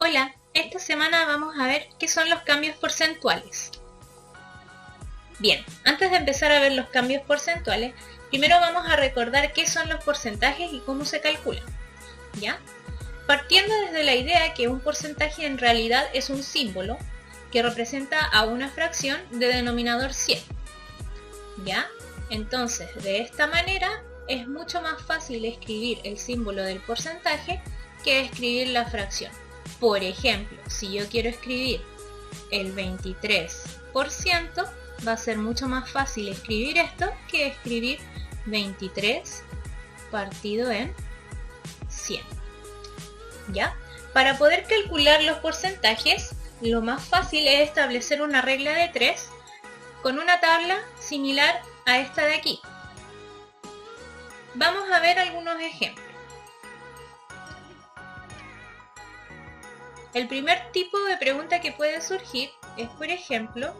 Hola, esta semana vamos a ver qué son los cambios porcentuales. Bien, antes de empezar a ver los cambios porcentuales, primero vamos a recordar qué son los porcentajes y cómo se calculan. ¿Ya? Partiendo desde la idea que un porcentaje en realidad es un símbolo que representa a una fracción de denominador 100. ¿Ya? Entonces, de esta manera es mucho más fácil escribir el símbolo del porcentaje que escribir la fracción. Por ejemplo, si yo quiero escribir el 23%, va a ser mucho más fácil escribir esto que escribir 23 partido en 100. ¿Ya? Para poder calcular los porcentajes, lo más fácil es establecer una regla de 3 con una tabla similar a esta de aquí. Vamos a ver algunos ejemplos. El primer tipo de pregunta que puede surgir es, por ejemplo,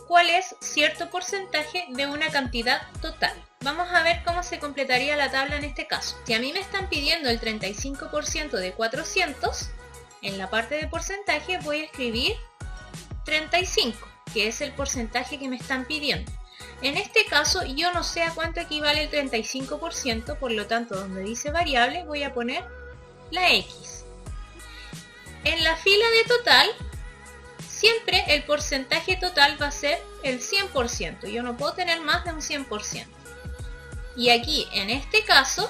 ¿cuál es cierto porcentaje de una cantidad total? Vamos a ver cómo se completaría la tabla en este caso. Si a mí me están pidiendo el 35% de 400, en la parte de porcentaje voy a escribir 35, que es el porcentaje que me están pidiendo. En este caso yo no sé a cuánto equivale el 35%, por lo tanto donde dice variable voy a poner la X. En la fila de total, siempre el porcentaje total va a ser el 100%. Yo no puedo tener más de un 100%. Y aquí, en este caso,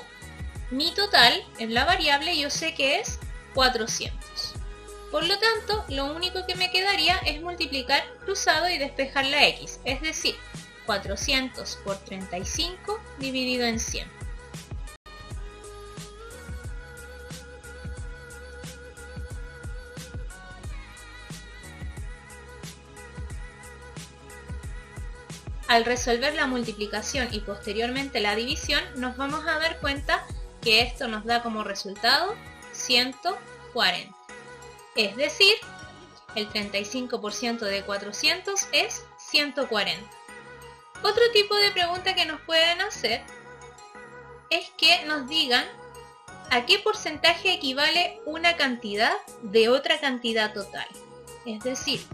mi total en la variable yo sé que es 400. Por lo tanto, lo único que me quedaría es multiplicar cruzado y despejar la X. Es decir, 400 por 35 dividido en 100. Al resolver la multiplicación y posteriormente la división, nos vamos a dar cuenta que esto nos da como resultado 140. Es decir, el 35% de 400 es 140. Otro tipo de pregunta que nos pueden hacer es que nos digan a qué porcentaje equivale una cantidad de otra cantidad total. Es decir,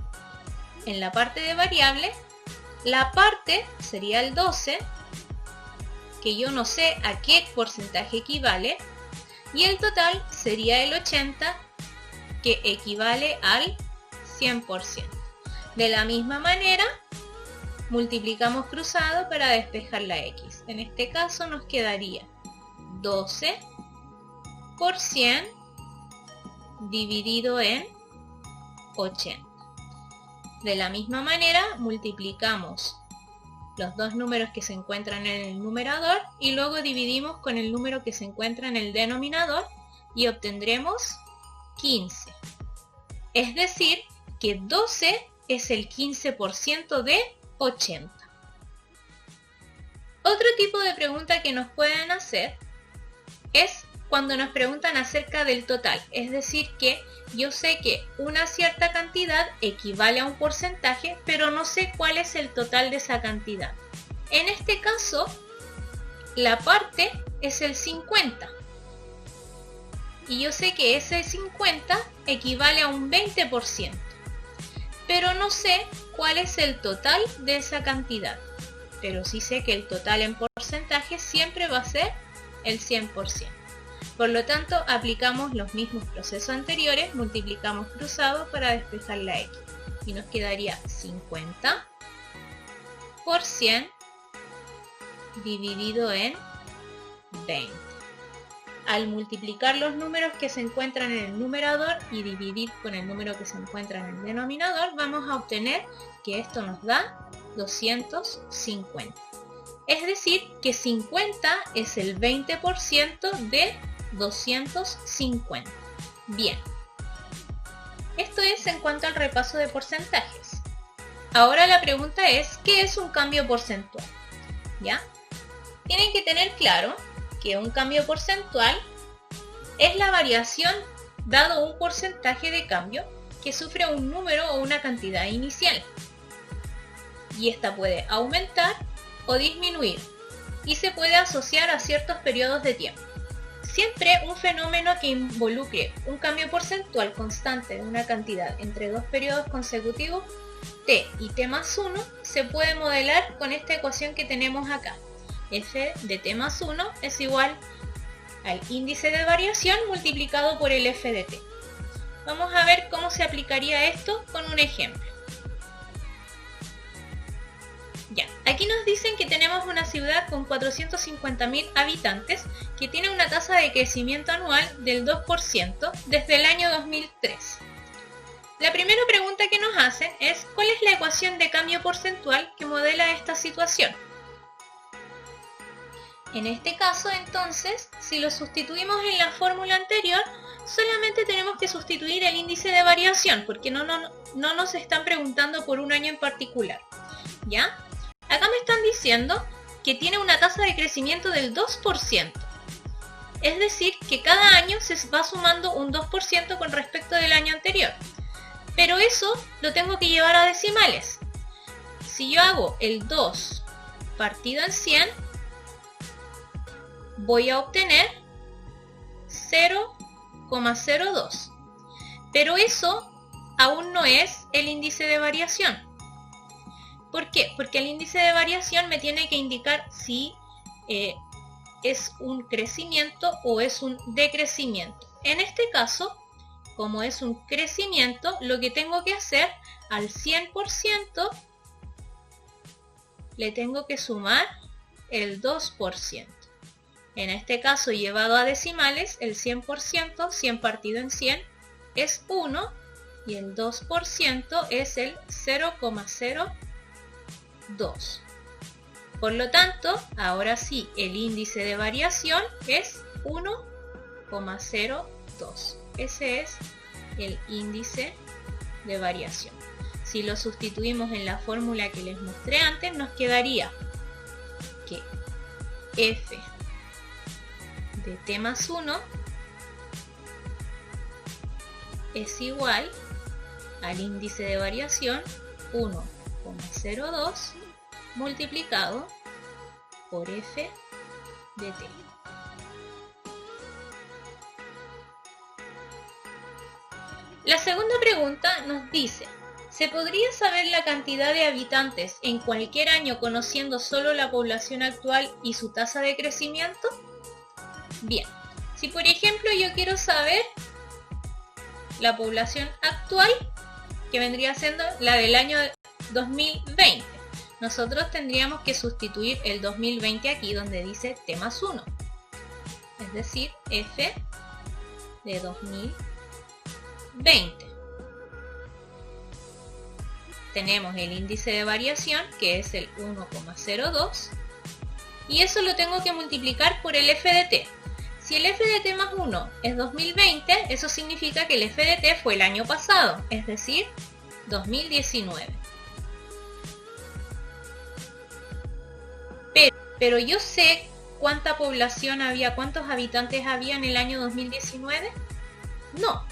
en la parte de variable, la parte sería el 12, que yo no sé a qué porcentaje equivale, y el total sería el 80, que equivale al 100%. De la misma manera, multiplicamos cruzado para despejar la X. En este caso nos quedaría 12 por 100 dividido en 80. De la misma manera, multiplicamos los dos números que se encuentran en el numerador y luego dividimos con el número que se encuentra en el denominador y obtendremos 15. Es decir, que 12 es el 15% de 80. Otro tipo de pregunta que nos pueden hacer es cuando nos preguntan acerca del total. Es decir, que yo sé que una cierta cantidad equivale a un porcentaje, pero no sé cuál es el total de esa cantidad. En este caso, la parte es el 50. Y yo sé que ese 50 equivale a un 20%. Pero no sé cuál es el total de esa cantidad. Pero sí sé que el total en porcentaje siempre va a ser el 100%. Por lo tanto, aplicamos los mismos procesos anteriores, multiplicamos cruzado para despejar la X. Y nos quedaría 50 por 100 dividido en 20. Al multiplicar los números que se encuentran en el numerador y dividir con el número que se encuentra en el denominador, vamos a obtener que esto nos da 250. Es decir, que 50 es el 20% de 250. Bien. Esto es en cuanto al repaso de porcentajes. Ahora la pregunta es, ¿qué es un cambio porcentual? ¿Ya? Tienen que tener claro que un cambio porcentual es la variación dado un porcentaje de cambio que sufre un número o una cantidad inicial. Y esta puede aumentar o disminuir y se puede asociar a ciertos periodos de tiempo. Siempre un fenómeno que involucre un cambio porcentual constante de una cantidad entre dos periodos consecutivos, t y t más 1, se puede modelar con esta ecuación que tenemos acá. F de t más 1 es igual al índice de variación multiplicado por el f de t. Vamos a ver cómo se aplicaría esto con un ejemplo. Ya, aquí nos dicen que tenemos una ciudad con 450.000 habitantes que tiene una tasa de crecimiento anual del 2% desde el año 2003. La primera pregunta que nos hacen es ¿cuál es la ecuación de cambio porcentual que modela esta situación? En este caso, entonces, si lo sustituimos en la fórmula anterior, solamente tenemos que sustituir el índice de variación, porque no nos están preguntando por un año en particular. ¿Ya? Acá me están diciendo que tiene una tasa de crecimiento del 2%. Es decir, que cada año se va sumando un 2% con respecto del año anterior. Pero eso lo tengo que llevar a decimales. Si yo hago el 2 partido en 100, voy a obtener 0,02. Pero eso aún no es el índice de variación. ¿Por qué? Porque el índice de variación me tiene que indicar si es un crecimiento o es un decrecimiento. En este caso, como es un crecimiento, lo que tengo que hacer al 100% le tengo que sumar el 2%. En este caso, llevado a decimales, el 100%, 100 partido en 100, es 1 y el 2% es el 0,02. Por lo tanto, ahora sí, el índice de variación es 1,02. Ese es el índice de variación. Si lo sustituimos en la fórmula que les mostré antes, nos quedaría que f de t más 1 es igual al índice de variación 1,02 multiplicado por f de t. La segunda pregunta nos dice, ¿se podría saber la cantidad de habitantes en cualquier año conociendo solo la población actual y su tasa de crecimiento? Bien, si por ejemplo yo quiero saber la población actual, que vendría siendo la del año 2020, nosotros tendríamos que sustituir el 2020 aquí donde dice t más 1, es decir, f de 2020. Tenemos el índice de variación que es el 1,02 y eso lo tengo que multiplicar por el f de t. Si el f de t más 1 es 2020, eso significa que el f de t fue el año pasado, es decir, 2019. Pero yo sé cuánta población había, cuántos habitantes había en el año 2019. No,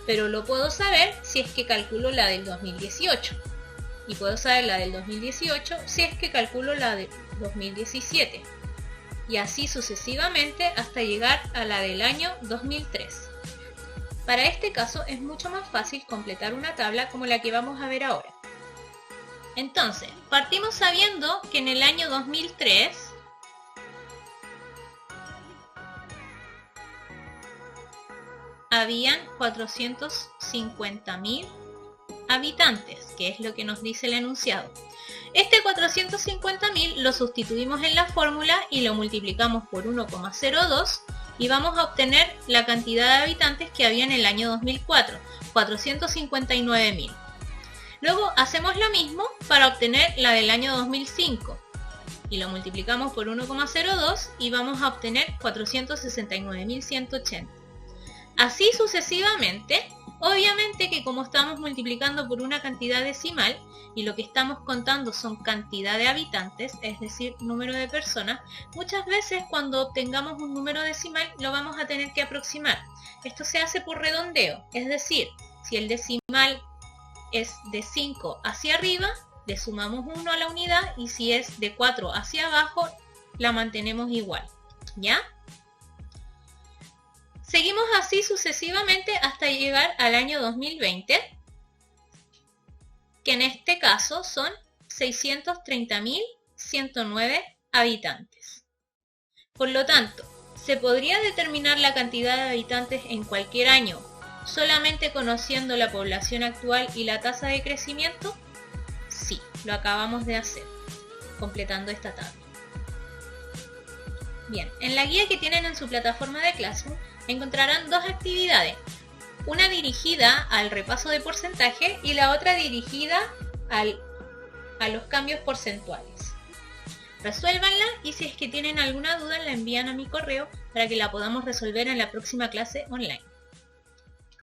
pero lo puedo saber si es que calculo la del 2018. Y puedo saber la del 2018 si es que calculo la del 2017. Y así sucesivamente hasta llegar a la del año 2003. Para este caso es mucho más fácil completar una tabla como la que vamos a ver ahora. Entonces, partimos sabiendo que en el año 2003 habían 450.000 habitantes, que es lo que nos dice el enunciado. Este 450.000 lo sustituimos en la fórmula y lo multiplicamos por 1,02 y vamos a obtener la cantidad de habitantes que había en el año 2004, 459.000. Luego hacemos lo mismo para obtener la del año 2005 y lo multiplicamos por 1,02 y vamos a obtener 469.180. Así sucesivamente. Obviamente que como estamos multiplicando por una cantidad decimal y lo que estamos contando son cantidad de habitantes, es decir, número de personas, muchas veces cuando obtengamos un número decimal lo vamos a tener que aproximar. Esto se hace por redondeo, es decir, si el decimal es de 5 hacia arriba, le sumamos 1 a la unidad y si es de 4 hacia abajo, la mantenemos igual. ¿Ya? Seguimos así sucesivamente hasta llegar al año 2020, que en este caso son 630.109 habitantes. Por lo tanto, ¿se podría determinar la cantidad de habitantes en cualquier año solamente conociendo la población actual y la tasa de crecimiento? Sí, lo acabamos de hacer, completando esta tabla. Bien, en la guía que tienen en su plataforma de Classroom encontrarán dos actividades, una dirigida al repaso de porcentaje y la otra dirigida a los cambios porcentuales. Resuélvanla y si es que tienen alguna duda la envían a mi correo para que la podamos resolver en la próxima clase online.